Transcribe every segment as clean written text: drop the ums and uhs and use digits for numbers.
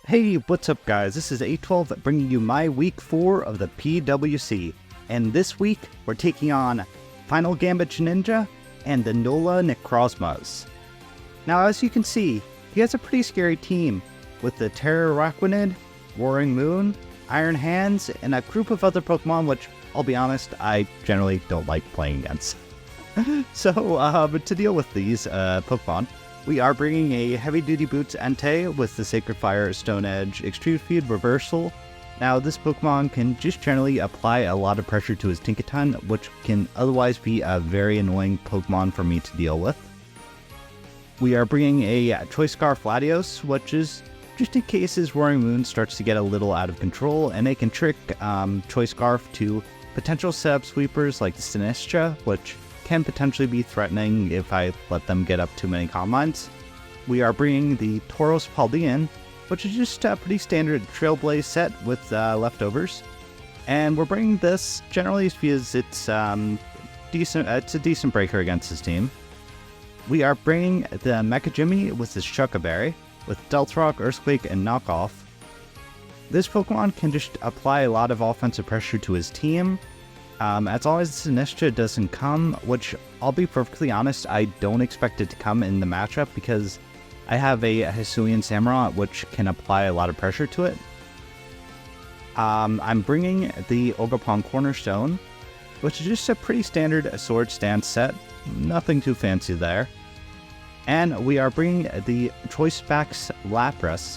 Hey, what's up guys? This is 812 bringing you my week 4 of the PWC. And this week, we're taking on Final Gambit Ninja and the Nola Necrozmas. Now, as you can see, he has a pretty scary team with the Terror Araquanid, Roaring Moon, Iron Hands, and a group of other Pokemon which, I'll be honest, I generally don't like playing against. So, to deal with these Pokemon, we are bringing a Heavy Duty Boots Entei with the Sacred Fire, Stone Edge, Extreme Speed, Reversal. Now, this Pokemon can just generally apply a lot of pressure to his Tinkaton, which can otherwise be a very annoying Pokemon for me to deal with. We are bringing a Choice Scarf Latios, which is just in case his Roaring Moon starts to get a little out of control, and it can trick Choice Scarf to potential setup sweepers like the Sinistcha, which can potentially be threatening if I let them get up too many combines. We are bringing the Tauros Paldean, which is just a pretty standard Trailblaze set with leftovers. And we're bringing this generally because it's decent. It's a decent breaker against his team. We are bringing the Mecha Jimmy with his Chocoberry, with Stealth Rock, Earthquake, and Knockoff. This Pokemon can just apply a lot of offensive pressure to his team. As long as Sinistcha doesn't come, which I'll be perfectly honest, I don't expect it to come in the matchup because I have a Hisuian Samurott which can apply a lot of pressure to it. I'm bringing the Ogerpon Cornerstone, which is just a pretty standard sword stance set, nothing too fancy there. And we are bringing the Choice Specs Lapras,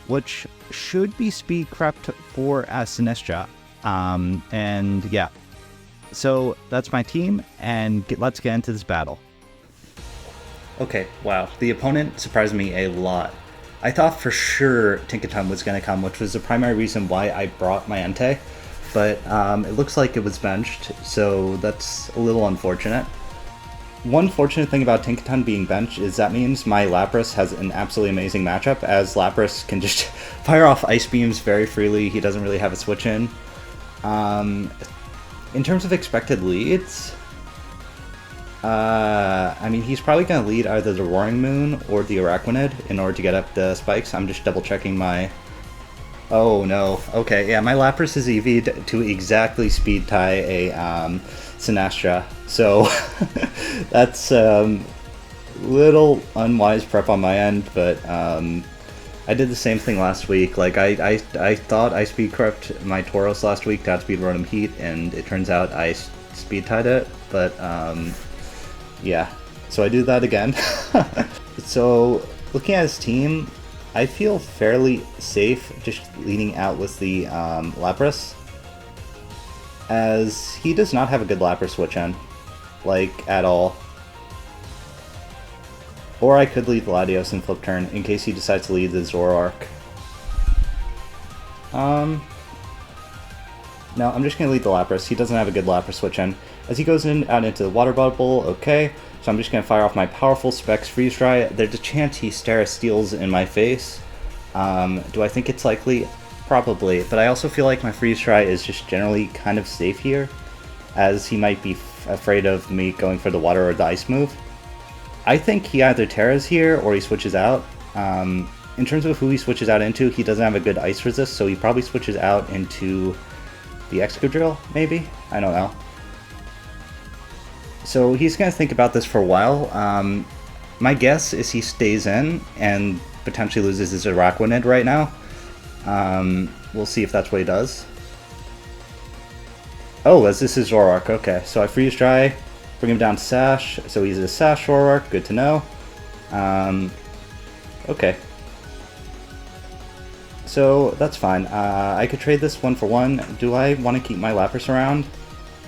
which should be speed crept for Sinistcha. And yeah. So that's my team, and let's get into this battle. Okay, wow. The opponent surprised me a lot. I thought for sure Tinkaton was going to come, which was the primary reason why I brought my Entei, but it looks like it was benched, so that's a little unfortunate. One fortunate thing about Tinkaton being benched is that means my Lapras has an absolutely amazing matchup, as Lapras can just fire off Ice Beams very freely. He doesn't really have a switch in. In terms of expected leads, I mean, he's probably going to lead either the Roaring Moon or the Araquanid in order to get up the spikes. I'm just double checking my... Oh no, okay, yeah, my Lapras is EV'd to exactly speed tie a Sinistcha, so that's little unwise prep on my end, but I did the same thing last week. Like, I thought I speed crept my Tauros last week to outspeed Rotom Heat, and it turns out I speed tied it, but yeah. So I do that again. So, looking at his team, I feel fairly safe just leading out with the Lapras, as he does not have a good Lapras switch in, like, at all. Or I could lead the Latios and flip turn in case he decides to lead the Zoroark. No, I'm just going to lead the Lapras. He doesn't have a good Lapras switch in. As he goes out into the Water Bubble, okay. So I'm just going to fire off my powerful Specs Freeze Dry. There's a chance he Stera Steals in my face. Do I think it's likely? Probably. But I also feel like my Freeze Dry is just generally kind of safe here, as he might be afraid of me going for the Water or the Ice move. I think he either Terras here or he switches out. In terms of who he switches out into, he doesn't have a good ice resist, so he probably switches out into the Excadrill, maybe? I don't know. So he's going to think about this for a while. My guess is he stays in and potentially loses his Araquanid right now. We'll see if that's what he does. Oh, as this is Zoroark, okay. So I Freeze Dry. Bring him down to Sash, so he's a Sash Zoroark, good to know. Okay. So, that's fine. I could trade this 1-for-1. Do I want to keep my Lapras around?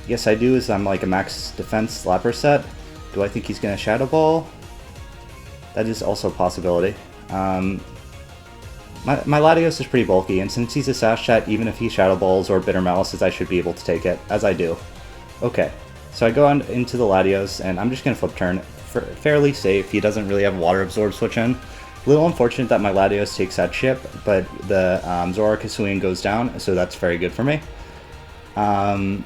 Yes, I do, as I'm like a max defense Lapras set. Do I think he's going to Shadow Ball? That is also a possibility. My Latios is pretty bulky, and since he's a Sash set, even if he Shadow Balls or Bitter Malices, I should be able to take it, as I do. Okay. So I go on into the Latios, and I'm just going to flip turn. Fairly safe. He doesn't really have Water Absorb switch in. A little unfortunate that my Latios takes that chip, but the Zoroark Hisuian goes down, so that's very good for me. I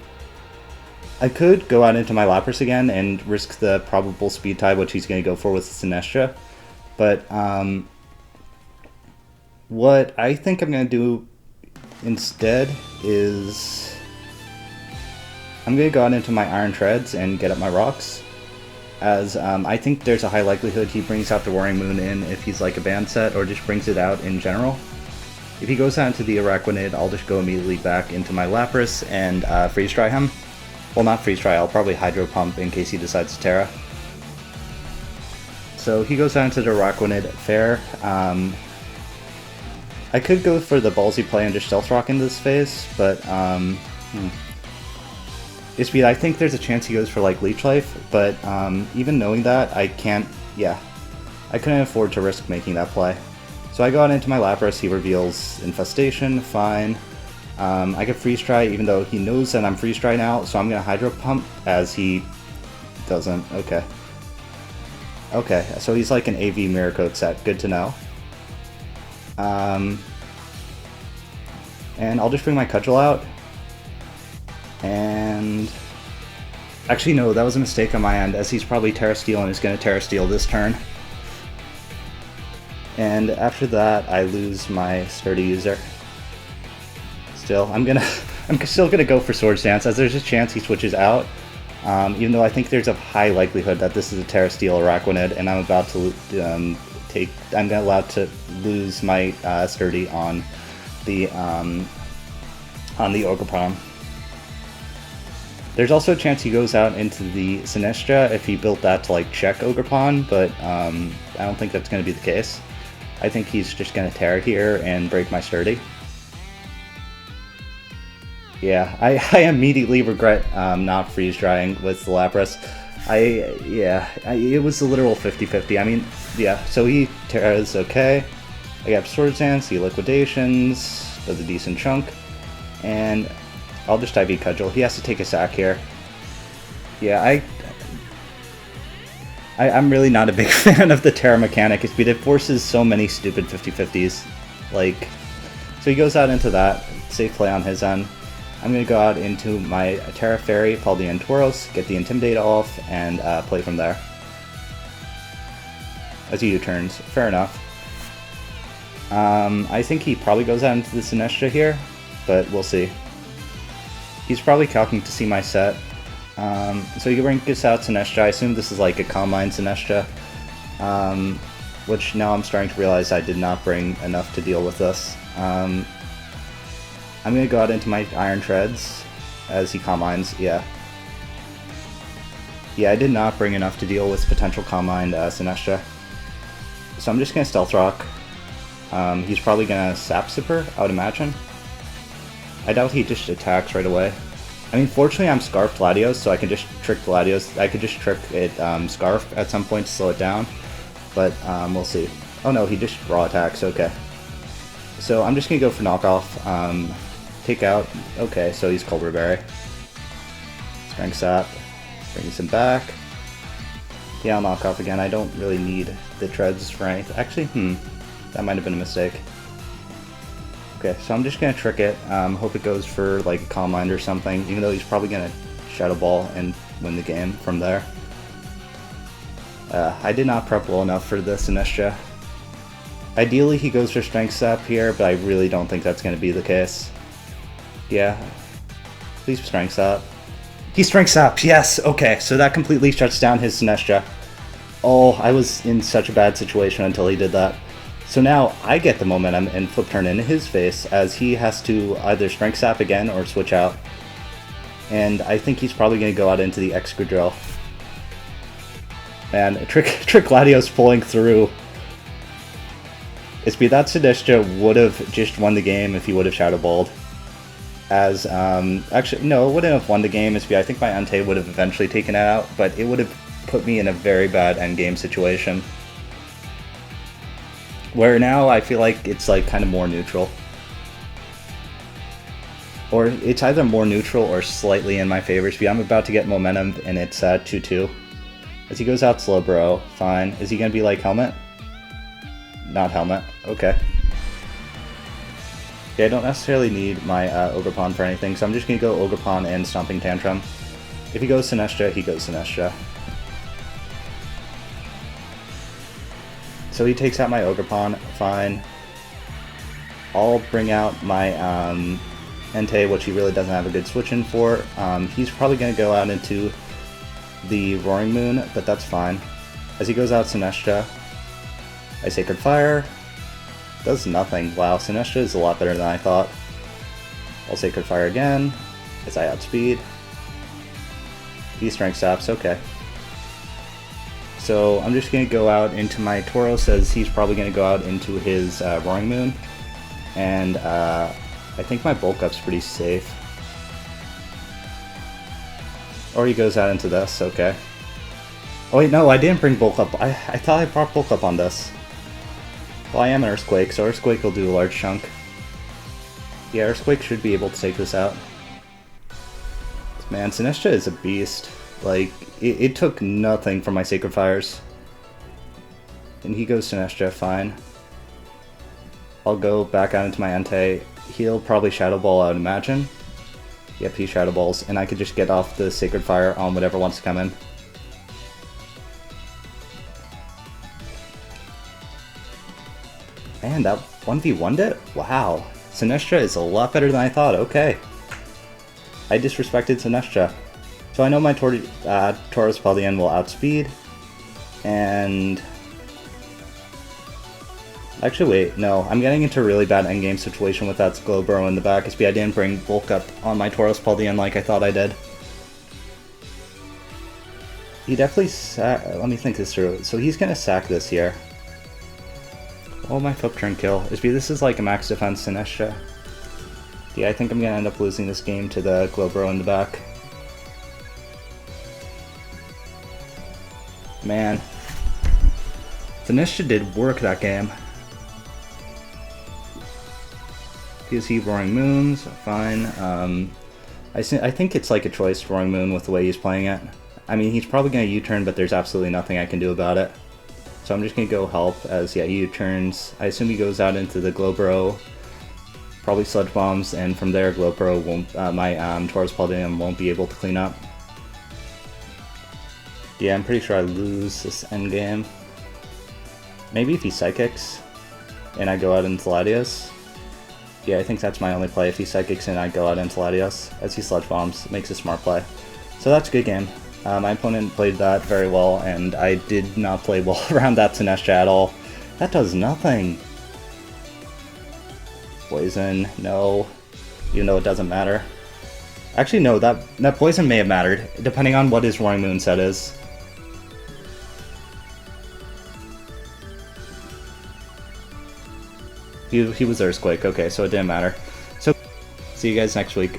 could go out into my Lapras again and risk the probable speed tie, which he's going to go for with Sinistcha, but What I think I'm going to do instead is I'm going to go out into my Iron Treads and get up my rocks, as I think there's a high likelihood he brings out the Roaring Moon in if he's like a band set, or just brings it out in general. If he goes out into the Araquanid, I'll just go immediately back into my Lapras and Freeze Dry him. Well, not Freeze Dry, I'll probably Hydro Pump in case he decides to Terra. So he goes out into the Araquanid, fair. I could go for the ballsy play and just Stealth Rock into this phase, but Speed, I think there's a chance he goes for like Leech Life, but even knowing that, I couldn't afford to risk making that play. So I go out into my Lapras, he reveals Infestation, fine. I can Freeze Dry even though he knows that I'm Freeze Dry now, so I'm going to Hydro Pump as he doesn't. Okay. Okay, so he's like an AV Mirror Coat set, good to know. And I'll just bring my Cudgel out. And actually no, that was a mistake on my end, as he's probably Terra Steel and is going to Terra Steel this turn. And after that, I lose my Sturdy User. Still, I'm still gonna go for Swords Dance, as there's a chance he switches out. Even though I think there's a high likelihood that this is a Terra Steel Araquanid, and I'm about to I'm allowed to lose my Sturdy on the Ogerpon. There's also a chance he goes out into the Sinistcha if he built that to like check Ogerpon, but I don't think that's going to be the case. I think he's just going to Terra here and break my Sturdy. Yeah, I immediately regret not freeze drying with the Lapras. It was a literal 50-50. I mean, yeah, so he Terra's okay. I got Swords Dance, he Liquidations, does a decent chunk, and I'll just IV Cudgel. He has to take a sack here. Yeah, I'm really not a big fan of the Terra mechanic. It forces so many stupid 50-50s. Like, so he goes out into that. Safe play on his end. I'm going to go out into my Terra Fairy, Paldean Tauros, get the Intimidate off, and play from there. As he U-turns. Fair enough. I think he probably goes out into the Sinistcha here, but we'll see. He's probably calculating to see my set. So he brings out Sinistcha. I assume this is like a Calm Mind Sinistcha, which now I'm starting to realize I did not bring enough to deal with this. I'm going to go out into my Iron Treads as he Calm Minds. Yeah, I did not bring enough to deal with potential Calm Mind Sinistcha. So I'm just going to Stealth Rock. He's probably going to Sap Sipper, I would imagine. I doubt he just attacks right away. I mean, fortunately I'm Scarfed Latios, so I can just trick the Latios. I could just trick it Scarf at some point to slow it down, but we'll see. Oh no, he just raw attacks, okay. So I'm just going to go for knockoff. Take out, okay, so he's Culver Berry. Strength Sap, brings him back. Yeah, I'll knock off again. I don't really need the Treads for anything. Actually, that might have been a mistake. Okay, so I'm just going to trick it, hope it goes for like a Calm Mind or something, even though he's probably going to Shadow Ball and win the game from there. I did not prep well enough for the Sinistcha. Ideally he goes for Strength Sap here, but I really don't think that's going to be the case. Yeah, please Strength Sap. He Strength Sap, yes! Okay, so that completely shuts down his Sinistcha. Oh, I was in such a bad situation until he did that. So now I get the momentum and flip turn into his face, as he has to either Strength Sap again or switch out. And I think he's probably going to go out into the Excadrill. Man, Trick Latios pulling through. That Sinistcha would have just won the game if he would have Shadow Balled. As, actually, no, it wouldn't have won the game. I think my Entei would have eventually taken it out, but it would have put me in a very bad endgame situation. Where now I feel like it's like kind of more neutral. Or it's either more neutral or slightly in my favor. I'm about to get momentum and it's 2-2. As he goes out Slowbro, fine. Is he going to be like Helmet? Not Helmet. Okay. Yeah, I don't necessarily need my Ogerpon for anything, so I'm just going to go Ogerpon and Stomping Tantrum. If he goes Sinistcha, he goes Sinistcha. So he takes out my Ogerpon, fine. I'll bring out my Entei, which he really doesn't have a good switch in for. He's probably going to go out into the Roaring Moon, but that's fine. As he goes out Sinistcha, I Sacred Fire. Does nothing. Wow, Sinistcha is a lot better than I thought. I'll Sacred Fire again, as I outspeed. He Strength Saps, okay. So I'm just going to go out into my Tauros, as he's probably going to go out into his Roaring Moon. And I think my Bulk Up's pretty safe. Or he goes out into this, okay. Oh wait, no, I didn't bring Bulk Up. I thought I brought Bulk Up on this. Well, I am an Earthquake, so Earthquake will do a large chunk. Yeah, Earthquake should be able to take this out. Man, Sinistcha is a beast. Like, it took nothing from my Sacred Fires. And he goes Sinistcha, fine. I'll go back out into my Entei. He'll probably Shadow Ball, I would imagine. Yep, he Shadow Balls, and I could just get off the Sacred Fire on whatever wants to come in. Man, that 1v1'd it? Wow. Sinistcha is a lot better than I thought, okay. I disrespected Sinistcha. So I know my Tauros Paldean will outspeed, and... Actually, wait, no. I'm getting into a really bad endgame situation with that Glowbro in the back. I didn't bring Bulk Up on my Tauros Paldean like I thought I did. He definitely let me think this through. So he's gonna sack this here. Oh, my flip turn kill. This is like a max defense Sinistcha. Yeah, I think I'm gonna end up losing this game to the Glowbro in the back. Man. Sinistcha did work that game. PWC Roaring Moons, fine. I think it's like a choice, Roaring Moon, with the way he's playing it. I mean, he's probably going to U-turn, but there's absolutely nothing I can do about it. So I'm just going to go help, as, yeah, he U-turns. I assume he goes out into the Glowbro, probably Sludge Bombs, and from there, Glowbro won't, my Tauros Paldean won't be able to clean up. Yeah, I'm pretty sure I lose this endgame. Maybe if he Psychics, and I go out into Latios. Yeah, I think that's my only play. If he Psychics and I go out into Latios, as he Sludge Bombs, it makes a smart play. So that's a good game. My opponent played that very well, and I did not play well around that Sinistcha at all. That does nothing. Poison, no. Even though it doesn't matter. Actually, no, that poison may have mattered, depending on what his Roaring Moon set is. He was Earthquake, okay, so it didn't matter. So, see you guys next week.